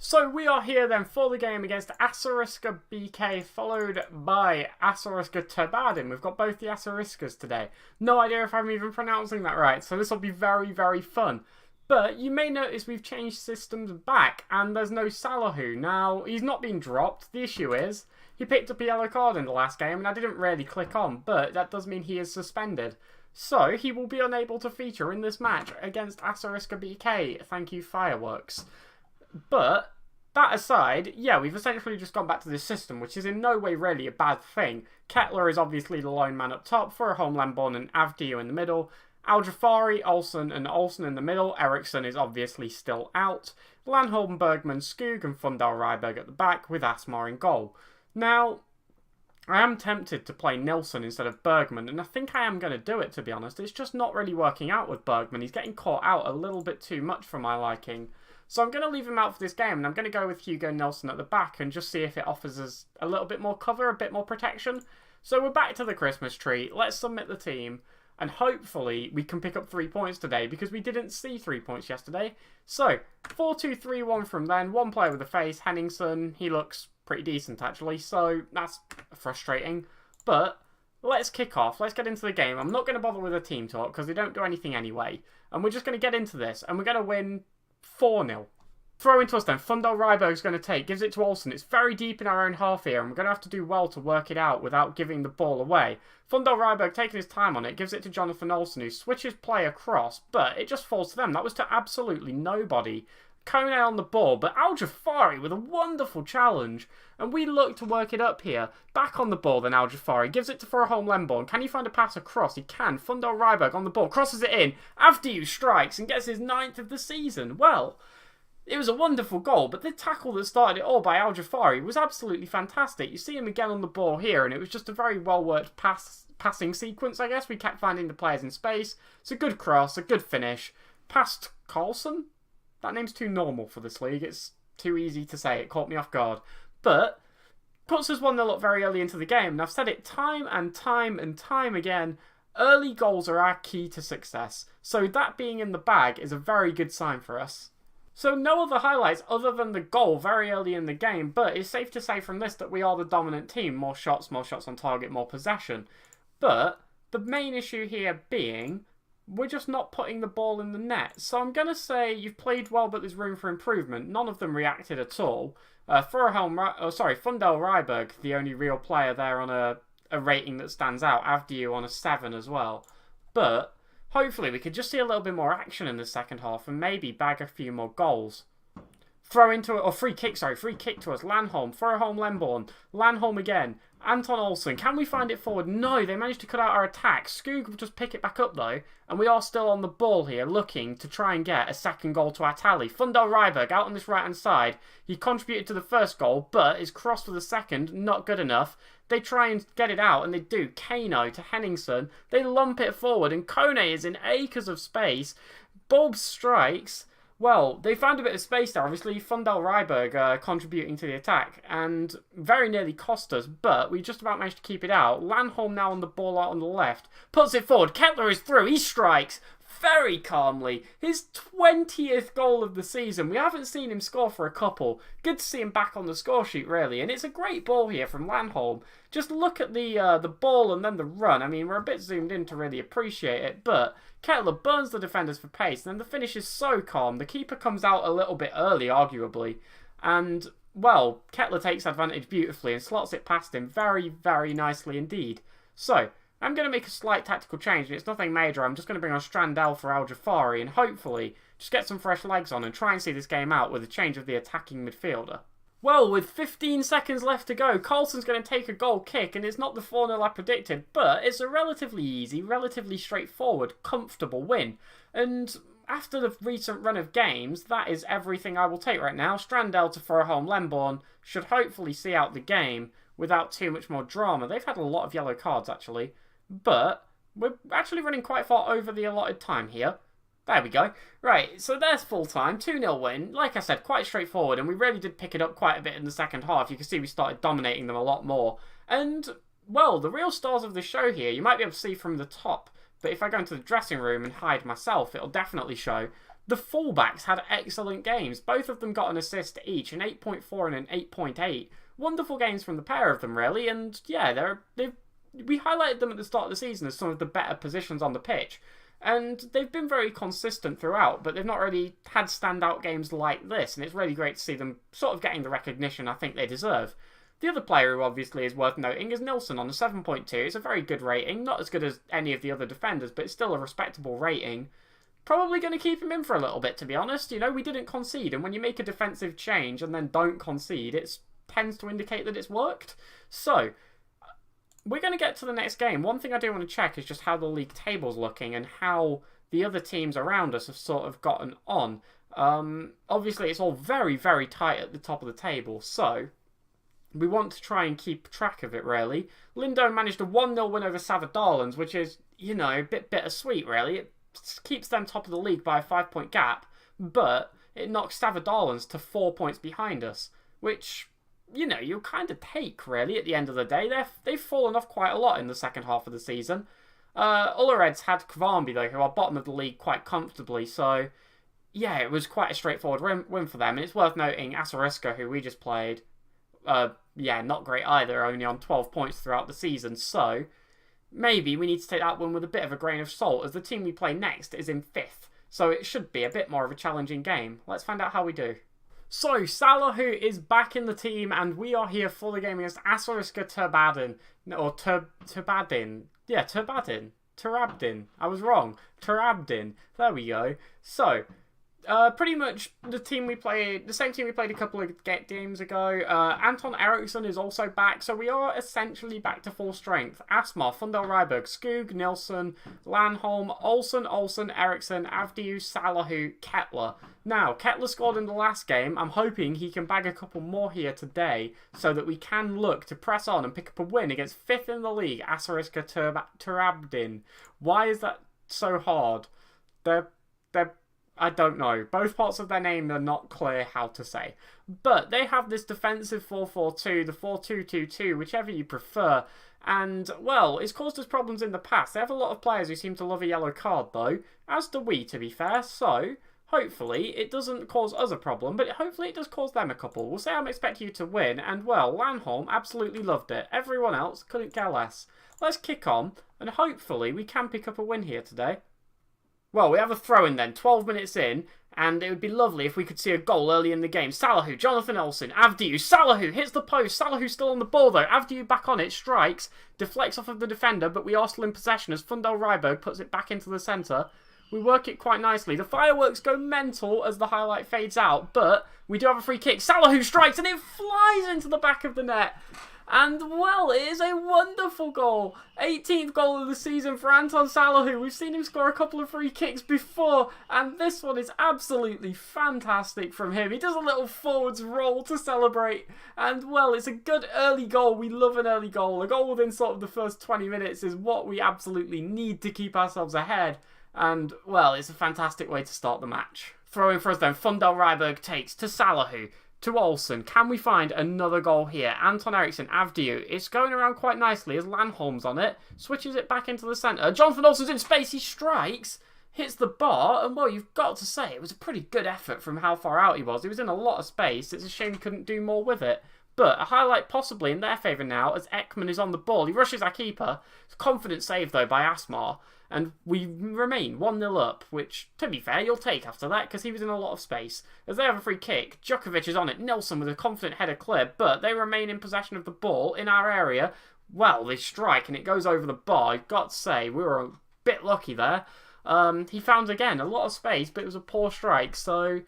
So we are here then for the game against Asariska BK, followed by Asariska Turbadim. We've got both the Asariskas today. No idea if I'm even pronouncing that right, so this will be very, very fun. But you may notice we've changed systems back, and there's no Salahu. Now, he's not been dropped. The issue is, he picked up a yellow card in the last game, and I didn't really click on, but that does mean he is suspended. So, he will be unable to feature in this match against Asariska BK. Thank you, Fireworks. But, that aside, yeah, we've essentially just gone back to this system, which is in no way really a bad thing. Kettler is obviously the lone man up top, for a Homelandborn and Avdiu in the middle. Al-Jafari, Olsen and Olsen in the middle. Eriksson is obviously still out. Landholm, Bergman, Skoog and Fundal Ryberg at the back, with Asmar in goal. Now, I am tempted to play Nilsson instead of Bergman, and I think I am going to do it, to be honest. It's just not really working out with Bergman. He's getting caught out a little bit too much for my liking. So I'm going to leave him out for this game, and I'm going to go with Hugo Nilsson at the back and just see if it offers us a little bit more cover, a bit more protection. So we're back to the Christmas tree. Let's submit the team, and hopefully we can pick up 3 points today, because we didn't see 3 points yesterday. So, 4-2-3-1 from then. One player with a face, Henningsen. He looks pretty decent, actually, so that's frustrating. But let's kick off. Let's get into the game. I'm not going to bother with a team talk, because they don't do anything anyway. And we're just going to get into this, and we're going to win 4-0. Throw into us then. Fundal Ryberg's going to take. Gives it to Olsen. It's very deep in our own half here, and we're going to have to do well to work it out without giving the ball away. Fundal Ryberg taking his time on it. Gives it to Jonathan Olsen, who switches play across, but it just falls to them. That was to absolutely nobody. Kone on the ball, but Al-Jafari with a wonderful challenge. And we look to work it up here. Back on the ball then Al-Jafari. Gives it to Foroholm Lemborn. Can he find a pass across? He can. Fundal Ryberg on the ball. Crosses it in. Avdiu strikes and gets his 9th of the season. Well, it was a wonderful goal, but the tackle that started it all by Al-Jafari was absolutely fantastic. You see him again on the ball here, and it was just a very well-worked passing sequence, I guess. We kept finding the players in space. It's a good cross, a good finish. Past Carlson? That name's too normal for this league. It's too easy to say. It caught me off guard. But puts us 1-0 up very early into the game, and I've said it time and time and time again. Early goals are our key to success. So that being in the bag is a very good sign for us. So no other highlights other than the goal very early in the game, but it's safe to say from this that we are the dominant team. More shots on target, more possession. But the main issue here being, we're just not putting the ball in the net. So I'm going to say you've played well, but there's room for improvement. None of them reacted at all. Fundal Ryberg, the only real player there on a rating that stands out. Avdiu on a 7 as well. But hopefully we could just see a little bit more action in the second half and maybe bag a few more goals. Free kick to us. Landholm, Foroholm Lemborn. Landholm again. Anton Olsen. Can we find it forward? No, they managed to cut out our attack. Skoog will just pick it back up though. And we are still on the ball here, looking to try and get a second goal to our tally. Fundal Ryberg out on this right hand side. He contributed to the first goal, but is crossed for the second. Not good enough. They try and get it out, and they do. Kano to Henningsen. They lump it forward, and Kone is in acres of space. Bulb strikes. Well, they found a bit of space there, obviously. Fundal Ryberg contributing to the attack, and very nearly cost us, but we just about managed to keep it out. Landholm now on the ball out on the left. Puts it forward. Kettler is through. He strikes very calmly. His 20th goal of the season. We haven't seen him score for a couple. Good to see him back on the score sheet, really. And it's a great ball here from Landholm. Just look at the ball and then the run. I mean, we're a bit zoomed in to really appreciate it, but Kettler burns the defenders for pace, and then the finish is so calm. The keeper comes out a little bit early, arguably, and, well, Kettler takes advantage beautifully and slots it past him very, very nicely indeed. So, I'm going to make a slight tactical change, and it's nothing major. I'm just going to bring on Strandell for Al-Jafari and hopefully just get some fresh legs on and try and see this game out with a change of the attacking midfielder. Well, with 15 seconds left to go, Carlson's going to take a goal kick, and it's not the 4-0 I predicted, but it's a relatively easy, relatively straightforward, comfortable win. And after the recent run of games, that is everything I will take right now. Strandell to Foroholm Lemborn should hopefully see out the game without too much more drama. They've had a lot of yellow cards, actually, but we're actually running quite far over the allotted time here. There we go. Right, so there's full time, 2-0 win. Like I said, quite straightforward, and we really did pick it up quite a bit in the second half. You can see we started dominating them a lot more. And, well, the real stars of the show here, you might be able to see from the top, but if I go into the dressing room and hide myself, it'll definitely show. The fullbacks had excellent games. Both of them got an assist each, an 8.4 and an 8.8. Wonderful games from the pair of them, really. And yeah, we highlighted them at the start of the season as some of the better positions on the pitch. And they've been very consistent throughout, but they've not really had standout games like this. And it's really great to see them sort of getting the recognition I think they deserve. The other player who obviously is worth noting is Nilsson on a 7.2. It's a very good rating. Not as good as any of the other defenders, but it's still a respectable rating. Probably going to keep him in for a little bit, to be honest. You know, we didn't concede, and when you make a defensive change and then don't concede, it tends to indicate that it's worked. So, we're going to get to the next game. One thing I do want to check is just how the league table's looking and how the other teams around us have sort of gotten on. Obviously, it's all very, very tight at the top of the table, so we want to try and keep track of it, really. Lindo managed a 1-0 win over Savadorlands, which is, you know, a bit bittersweet, really. It keeps them top of the league by a 5-point gap, but it knocks Savadorlands to 4 points behind us, which, you know, you'll kind of take, really, at the end of the day. They've fallen off quite a lot in the second half of the season. Ullereds had Kvarnby, though, who are bottom of the league quite comfortably, so yeah, it was quite a straightforward win for them. And it's worth noting Asariska, who we just played, yeah, not great either, only on 12 points throughout the season, so maybe we need to take that one with a bit of a grain of salt, as the team we play next is in 5th, so it should be a bit more of a challenging game. Let's find out how we do. So, Salahu is back in the team, and we are here for the game against Asariska Turbadin. Or Turbadin. Yeah, Turbadin. Turabdin. I was wrong. Turabdin. There we go. So, pretty much the same team we played a couple of games ago. Anton Eriksson is also back, so we are essentially back to full strength. Asmar, Fundel Ryberg, Skog, Nilsson, Landholm, Olsen, Eriksson, Avdiu, Salahu, Kettler. Now, Kettler scored in the last game. I'm hoping he can bag a couple more here today so that we can look to press on and pick up a win against 5th in the league, Asariska Turabdin. Why is that so hard? I don't know. Both parts of their name are not clear how to say. But they have this defensive 4-4-2, the 4-2-2-2, whichever you prefer. And, well, it's caused us problems in the past. They have a lot of players who seem to love a yellow card, though. As do we, to be fair. So, hopefully, it doesn't cause us a problem, but hopefully it does cause them a couple. We'll say I'm expecting you to win, and, well, Landholm absolutely loved it. Everyone else couldn't care less. Let's kick on, and hopefully we can pick up a win here today. Well, we have a throw-in then, 12 minutes in, and it would be lovely if we could see a goal early in the game. Salahu, Jonathan Olsen, Avdiu, Salahu hits the post. Salahu still on the ball though. Avdiu back on it, strikes, deflects off of the defender, but we are still in possession as Fundel Ryberg puts it back into the centre. We work it quite nicely. The fireworks go mental as the highlight fades out, but we do have a free kick. Salahu strikes and it flies into the back of the net. And, well, it is a wonderful goal. 18th goal of the season for Anton Salahu. We've seen him score a couple of free kicks before, and this one is absolutely fantastic from him. He does a little forwards roll to celebrate, and, well, it's a good early goal. We love an early goal. A goal within sort of the first 20 minutes is what we absolutely need to keep ourselves ahead. And, well, it's a fantastic way to start the match. Throwing for us then, Fundel Ryberg takes to Salahu. To Olsen. Can we find another goal here? Anton Eriksson, Avdiu. It's going around quite nicely as Landholm's on it. Switches it back into the centre. Jonathan Olsen's in space. He strikes. Hits the bar. And, well, you've got to say, it was a pretty good effort from how far out he was. He was in a lot of space. It's a shame he couldn't do more with it. But a highlight possibly in their favour now as Ekman is on the ball. He rushes our keeper. It's a confident save, though, by Asmar. And we remain 1-0 up, which, to be fair, you'll take after that, because he was in a lot of space. As they have a free kick, Djokovic is on it, Nilsson with a confident header clear, but they remain in possession of the ball in our area. Well, they strike, and it goes over the bar. I've got to say, we were a bit lucky there. He found, again, a lot of space, but it was a poor strike, so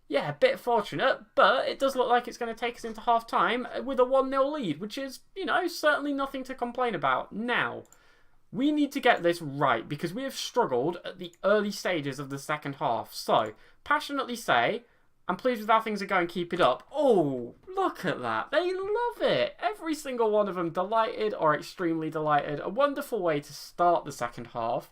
yeah, a bit fortunate, but it does look like it's going to take us into half-time with a 1-0 lead, which is, you know, certainly nothing to complain about. Now, we need to get this right because we have struggled at the early stages of the second half. So, passionately say, I'm pleased with how things are going, keep it up. Oh, look at that. They love it. Every single one of them delighted or extremely delighted. A wonderful way to start the second half.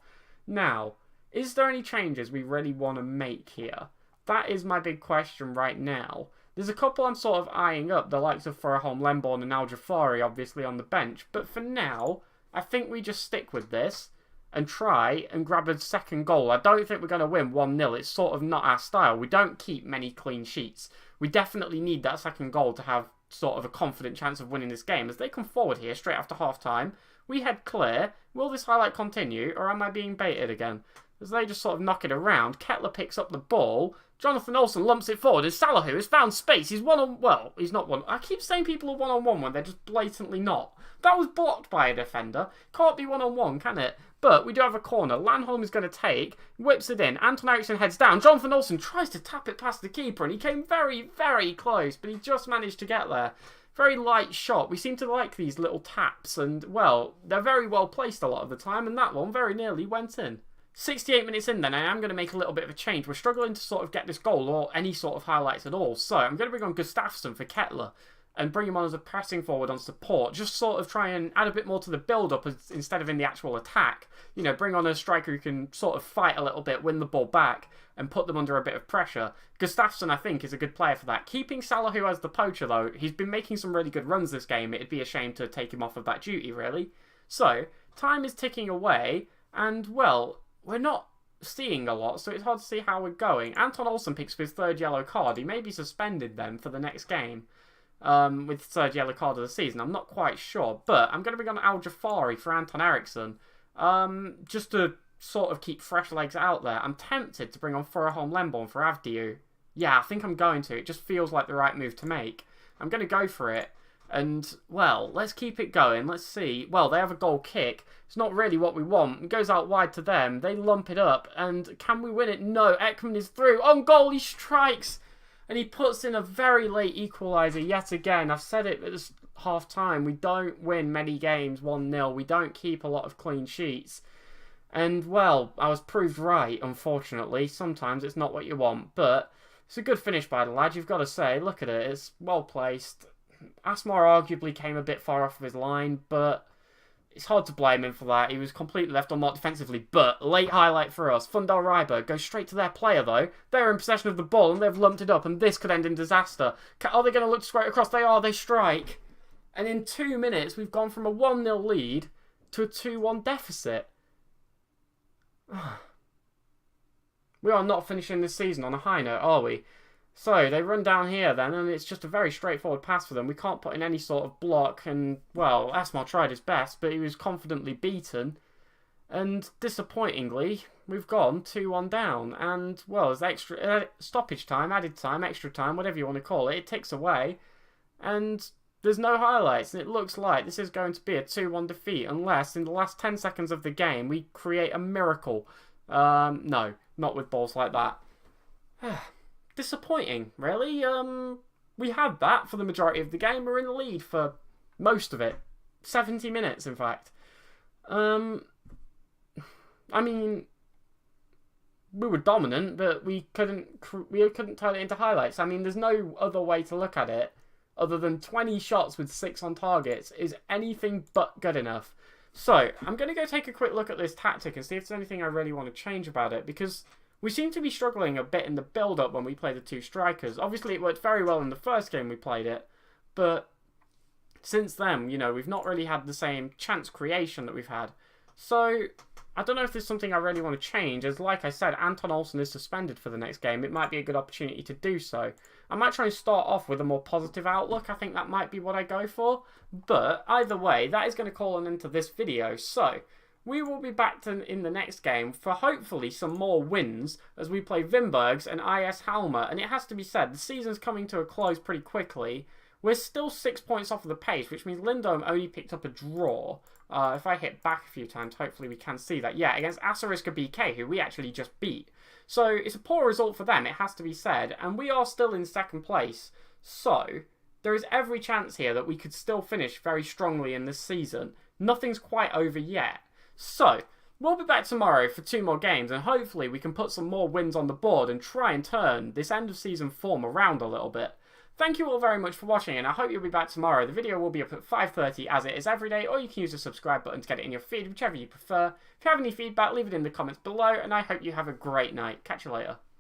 Now, is there any changes we really want to make here? That is my big question right now. There's a couple I'm sort of eyeing up, the likes of Furholm, Lemborn and Al Jafari obviously on the bench. But for now, I think we just stick with this and try and grab a second goal. I don't think we're going to win 1-0. It's sort of not our style. We don't keep many clean sheets. We definitely need that second goal to have sort of a confident chance of winning this game. As they come forward here straight after half-time, we head clear. Will this highlight continue, or am I being baited again? As they just sort of knock it around, Kettler picks up the ball. Jonathan Olsen lumps it forward, and Salahu has found space. He's one-on... Well, he's not one... I keep saying people are one-on-one when they're just blatantly not. That was blocked by a defender. Can't be one-on-one, can it? But we do have a corner. Landholm is going to take, whips it in. Anton Eriksson heads down. Jonathan Olsen tries to tap it past the keeper, and he came very, very close, but he just managed to get there. Very light shot. We seem to like these little taps, and, well, they're very well placed a lot of the time, and that one very nearly went in. 68 minutes in then, I am going to make a little bit of a change. We're struggling to sort of get this goal or any sort of highlights at all. So I'm going to bring on Gustafsson for Kettler and bring him on as a pressing forward on support. Just sort of try and add a bit more to the build-up instead of in the actual attack. You know, bring on a striker who can sort of fight a little bit, win the ball back and put them under a bit of pressure. Gustafsson, I think, is a good player for that. Keeping Salahu as the poacher, though, he's been making some really good runs this game. It'd be a shame to take him off of that duty, really. So, time is ticking away and, well, we're not seeing a lot, so it's hard to see how we're going. Anton Olsen picks up his third yellow card. He may be suspended then for the next game with third yellow card of the season. I'm not quite sure, but I'm going to bring on Al Jafari for Anton Eriksson just to sort of keep fresh legs out there. I'm tempted to bring on Furaholm Lemborn for Avdiu. Yeah, I think I'm going to. It just feels like the right move to make. I'm going to go for it. And, well, let's keep it going. Let's see. Well, they have a goal kick. It's not really what we want. It goes out wide to them. They lump it up. And can we win it? No. Ekman is through. On goal, he strikes. And he puts in a very late equaliser yet again. I've said it at this half-time. We don't win many games 1-0. We don't keep a lot of clean sheets. And, well, I was proved right, unfortunately. Sometimes it's not what you want. But it's a good finish by the lad, you've got to say. Look at it. It's well placed. Asmar arguably came a bit far off of his line, but it's hard to blame him for that. He was completely left unmarked defensively, but late highlight for us. Fundal Reiber goes straight to their player, though. They're in possession of the ball, and they've lumped it up, and this could end in disaster. Are they going to look straight across? They are. They strike. And in 2 minutes, we've gone from a 1-0 lead to a 2-1 deficit. We are not finishing this season on a high note, are we? So, they run down here then, and it's just a very straightforward pass for them. We can't put in any sort of block, and, well, Asmar tried his best, but he was confidently beaten. And, disappointingly, we've gone 2-1 down. And, well, there's extra stoppage time, added time, extra time, whatever you want to call it. It ticks away, and there's no highlights, and it looks like this is going to be a 2-1 defeat, unless, in the last 10 seconds of the game, we create a miracle. No, not with balls like that. Disappointing, really. We had that for the majority of the game. We're in the lead for most of it. 70 minutes, in fact. I mean, we were dominant, but we couldn't turn it into highlights. I mean, there's no other way to look at it other than 20 shots with 6 on targets is anything but good enough. So, I'm going to go take a quick look at this tactic and see if there's anything I really want to change about it, because we seem to be struggling a bit in the build-up when we play the two strikers. Obviously, it worked very well in the first game we played it, but since then, you know, we've not really had the same chance creation that we've had. So, I don't know if there's something I really want to change, as like I said, Anton Olsen is suspended for the next game. It might be a good opportunity to do so. I might try and start off with a more positive outlook. I think that might be what I go for. But, either way, that is going to call an end to this video. So, we will be back in the next game for hopefully some more wins as we play Vimbergs and IS Halma. And it has to be said, the season's coming to a close pretty quickly. We're still 6 points off of the pace, which means Lindholm only picked up a draw. If I hit back a few times, hopefully we can see that. Yeah, against Asariska BK, who we actually just beat. So, it's a poor result for them, it has to be said. And we are still in second place. So, there is every chance here that we could still finish very strongly in this season. Nothing's quite over yet. So, we'll be back tomorrow for 2 more games, and hopefully we can put some more wins on the board and try and turn this end of season form around a little bit. Thank you all very much for watching, and I hope you'll be back tomorrow. The video will be up at 5:30 as it is every day, or you can use the subscribe button to get it in your feed, whichever you prefer. If you have any feedback, leave it in the comments below, and I hope you have a great night. Catch you later.